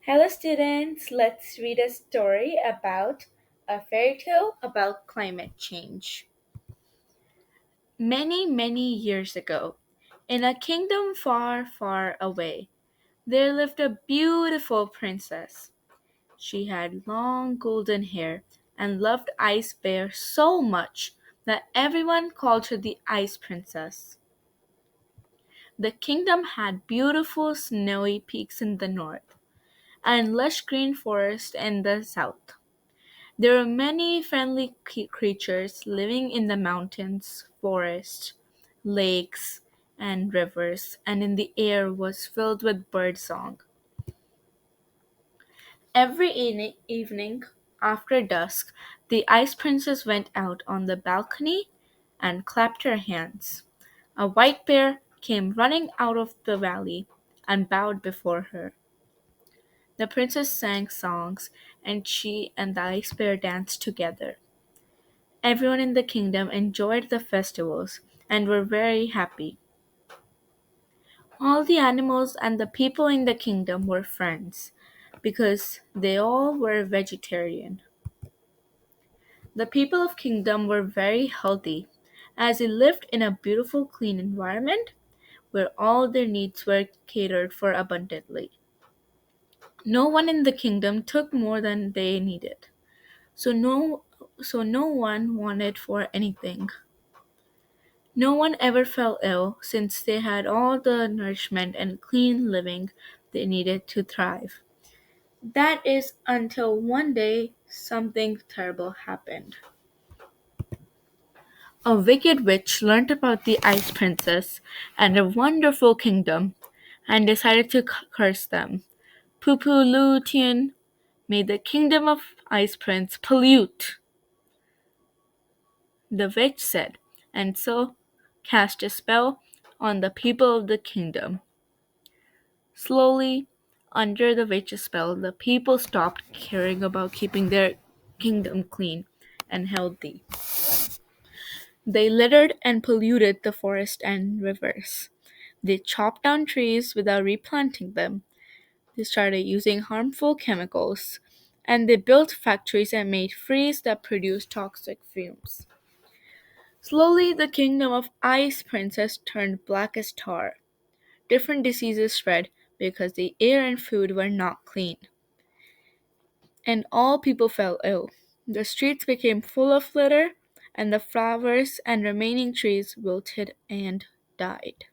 Hello, students. Let's read a story about a fairy tale about climate change. Many, many years ago, in a kingdom far, far away, there lived a beautiful princess. She had long golden hair and loved Ice Bear so much that everyone called her the Ice Princess. The kingdom had beautiful snowy peaks in the north and lush green forests in the south. There were many friendly creatures living in the mountains, forests, lakes, and rivers, and in the air was filled with bird song. Every evening after dusk, the Ice Princess went out on the balcony and clapped her hands. A white bear came running out of the valley and bowed before her. The princess sang songs, and she and the ice bear danced together. Everyone in the kingdom enjoyed the festivals and were very happy. All the animals and the people in the kingdom were friends because they all were vegetarian. The people of kingdom were very healthy as they lived in a beautiful clean environment where all their needs were catered for abundantly. No one in the kingdom took more than they needed. So no one wanted for anything. No one ever fell ill since they had all the nourishment and clean living they needed to thrive. That is until one day something terrible happened. A wicked witch learned about the Ice Princess and her wonderful kingdom and decided to curse them. Pupulutian made the kingdom of Ice Prince pollute, the witch said, and so cast a spell on the people of the kingdom. Slowly, under the witch's spell, the people stopped caring about keeping their kingdom clean and healthy. They littered and polluted the forest and rivers. They chopped down trees without replanting them. They started using harmful chemicals. And they built factories and made freeze that produced toxic fumes. Slowly, the kingdom of Ice Princess turned black as tar. Different diseases spread because the air and food were not clean, and all people fell ill. The streets became full of litter, and the flowers and remaining trees wilted and died.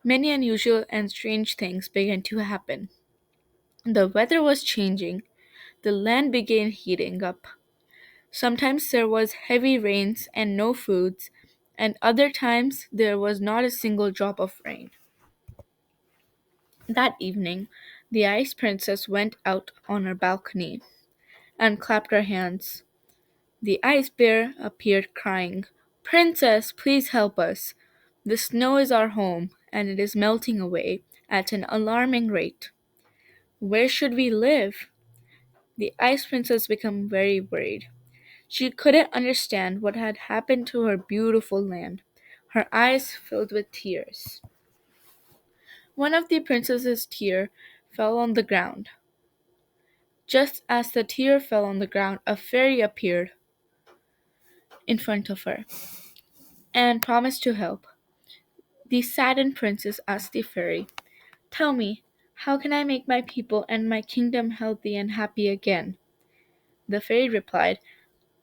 Many unusual and strange things began to happen. The weather was changing. The land began heating up. Sometimes there was heavy rains and no foods, and other times there was not a single drop of rain. That evening, the Ice Princess went out on her balcony and clapped her hands. The Ice Bear appeared crying, "Princess, please help us. The snow is our home, and it is melting away at an alarming rate. Where should we live?" The Ice Princess became very worried. She couldn't understand what had happened to her beautiful land. Her eyes filled with tears. One of the princess's tears fell on the ground. Just as the tear fell on the ground, a fairy appeared in front of her and promised to help. The saddened princess asked the fairy, "Tell me, how can I make my people and my kingdom healthy and happy again?" The fairy replied,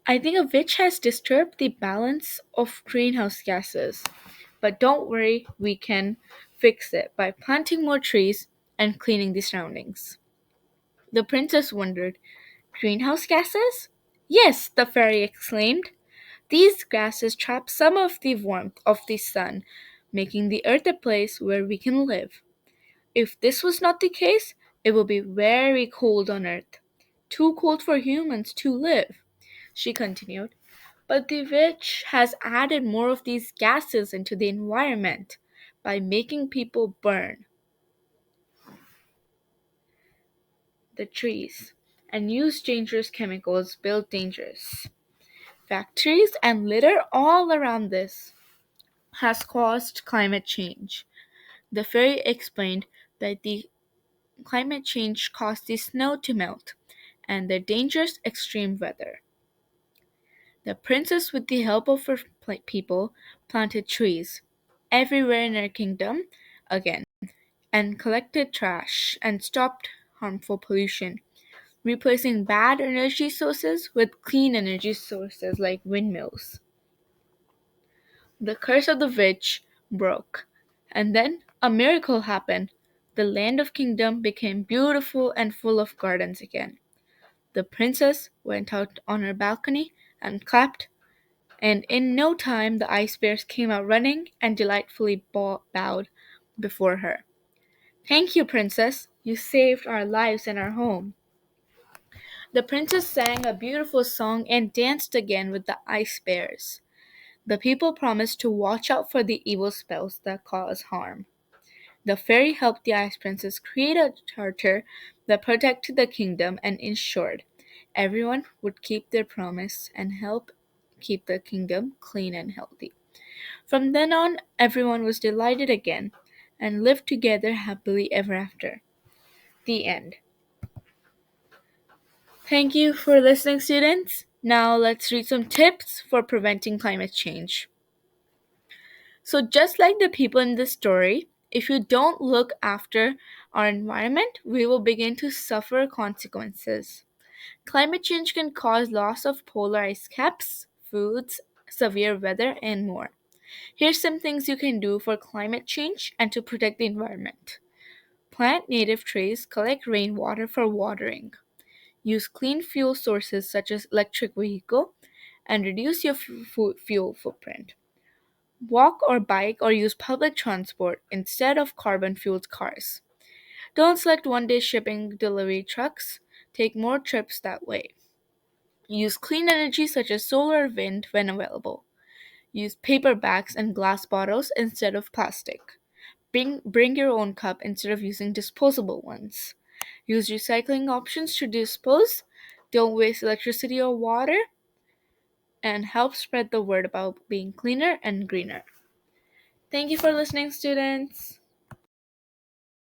"I think a witch has disturbed the balance of greenhouse gases. But don't worry, we can fix it by planting more trees and cleaning the surroundings." The princess wondered, "Greenhouse gases?" "Yes," the fairy exclaimed. "These gases trap some of the warmth of the sun, making the earth a place where we can live. If this was not the case, it would be very cold on earth. Too cold for humans to live," she continued. "But the witch has added more of these gases into the environment by making people burn the trees and use dangerous chemicals, build dangerous factories, and litter all around this has caused climate change." The fairy explained that the climate change caused the snow to melt and the dangerous extreme weather. The princess, with the help of her people, planted trees everywhere in her kingdom again and collected trash and stopped harmful pollution, replacing bad energy sources with clean energy sources like windmills. The curse of the witch broke, and then a miracle happened. The land of kingdom became beautiful and full of gardens again. The princess went out on her balcony and clapped, and in no time the ice bears came out running and delightfully bowed before her. Thank you, princess. You saved our lives and our home. The princess sang a beautiful song and danced again with the ice bears. The people promised to watch out for the evil spells that cause harm. The fairy helped the ice princess create a charter that protected the kingdom and ensured everyone would keep their promise and help keep the kingdom clean and healthy. From then on, everyone was delighted again and lived together happily ever after. The end. Thank you for listening, students. Now let's read some tips for preventing climate change. So, just like the people in this story, if you don't look after our environment, we will begin to suffer consequences. Climate change can cause loss of polar ice caps, foods, severe weather, and more. Here's some things you can do for climate change and to protect the environment. Plant native trees, collect rainwater for watering. Use clean fuel sources such as electric vehicle and reduce your fuel footprint. Walk or bike or use public transport instead of carbon-fueled cars. Don't select one-day shipping delivery trucks. Take more trips that way. Use clean energy such as solar or wind when available. Use paper bags and glass bottles instead of plastic. Bring your own cup instead of using disposable ones. Use recycling options to dispose. Don't waste electricity or water. And help spread the word about being cleaner and greener. Thank you for listening, students.